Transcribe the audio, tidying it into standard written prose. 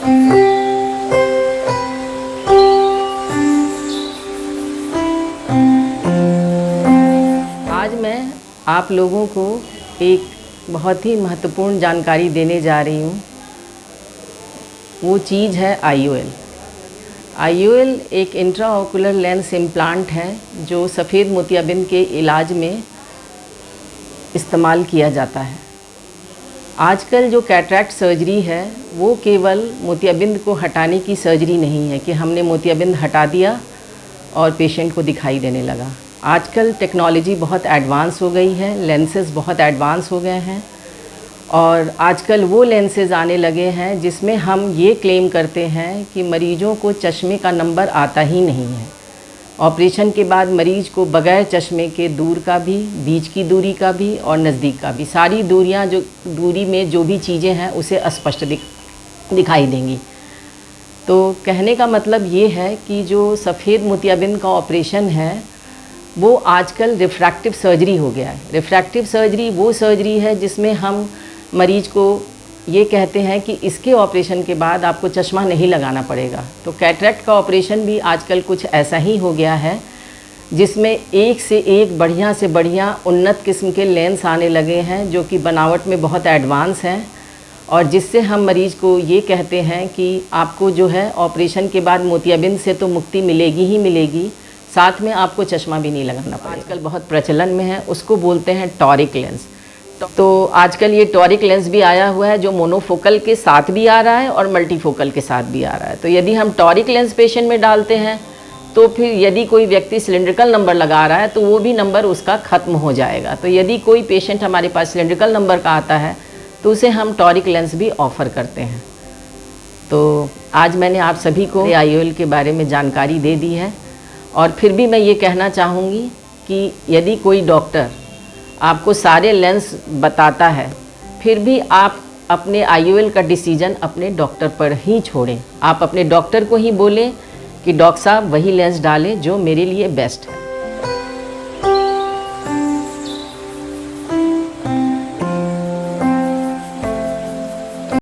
आज मैं आप लोगों को एक बहुत ही महत्वपूर्ण जानकारी देने जा रही हूँ। वो चीज़ है IOL। IOL एक इंट्राओकुलर लेंस इम्प्लांट है जो सफ़ेद मोतियाबिंद के इलाज में इस्तेमाल किया जाता है। आजकल जो कैटरैक्ट सर्जरी है वो केवल मोतियाबिंद को हटाने की सर्जरी नहीं है कि हमने मोतियाबिंद हटा दिया और पेशेंट को दिखाई देने लगा। आजकल टेक्नोलॉजी बहुत एडवांस हो गई है, लेंसेज बहुत एडवांस हो गए हैं और आजकल वो लेंसेज आने लगे हैं जिसमें हम ये क्लेम करते हैं कि मरीज़ों को चश्मे का नंबर आता ही नहीं है। ऑपरेशन के बाद मरीज़ को बग़ैर चश्मे के दूर का भी, बीच की दूरी का भी और नज़दीक का भी, सारी दूरियां जो दूरी में जो भी चीज़ें हैं उसे स्पष्ट दिखाई देंगी। तो कहने का मतलब ये है कि जो सफ़ेद मोतियाबिंद का ऑपरेशन है वो आजकल रिफ्रैक्टिव सर्जरी हो गया है। रिफ्रैक्टिव सर्जरी वो सर्जरी है जिसमें हम मरीज़ को ये कहते हैं कि इसके ऑपरेशन के बाद आपको चश्मा नहीं लगाना पड़ेगा। तो कैटरैक्ट का ऑपरेशन भी आजकल कुछ ऐसा ही हो गया है जिसमें एक से एक बढ़िया से बढ़िया उन्नत किस्म के लेंस आने लगे हैं जो कि बनावट में बहुत एडवांस हैं और जिससे हम मरीज़ को ये कहते हैं कि आपको जो है ऑपरेशन के बाद मोतियाबिंद से तो मुक्ति मिलेगी ही मिलेगी, साथ में आपको चश्मा भी नहीं लगाना पड़ेगा। आजकल बहुत प्रचलन में है, उसको बोलते हैं टॉरिक लेंस। तो आजकल ये टॉरिक लेंस भी आया हुआ है जो मोनोफोकल के साथ भी आ रहा है और मल्टीफोकल के साथ भी आ रहा है। तो यदि हम टॉरिक लेंस पेशेंट में डालते हैं तो फिर यदि कोई व्यक्ति सिलिंड्रिकल नंबर लगा रहा है तो वो भी नंबर उसका ख़त्म हो जाएगा। तो यदि कोई पेशेंट हमारे पास सिलिंड्रिकल नंबर का आता है तो उसे हम टॉरिक लेंस भी ऑफ़र करते हैं। तो आज मैंने आप सभी को IOL के बारे में जानकारी दे दी है और फिर भी मैं ये कहना चाहूँगी कि यदि कोई डॉक्टर आपको सारे लेंस बताता है फिर भी आप अपने IOL का डिसीजन अपने डॉक्टर पर ही छोड़ें। आप अपने डॉक्टर को ही बोलें कि डॉक्टर साहब वही लेंस डालें जो मेरे लिए बेस्ट है।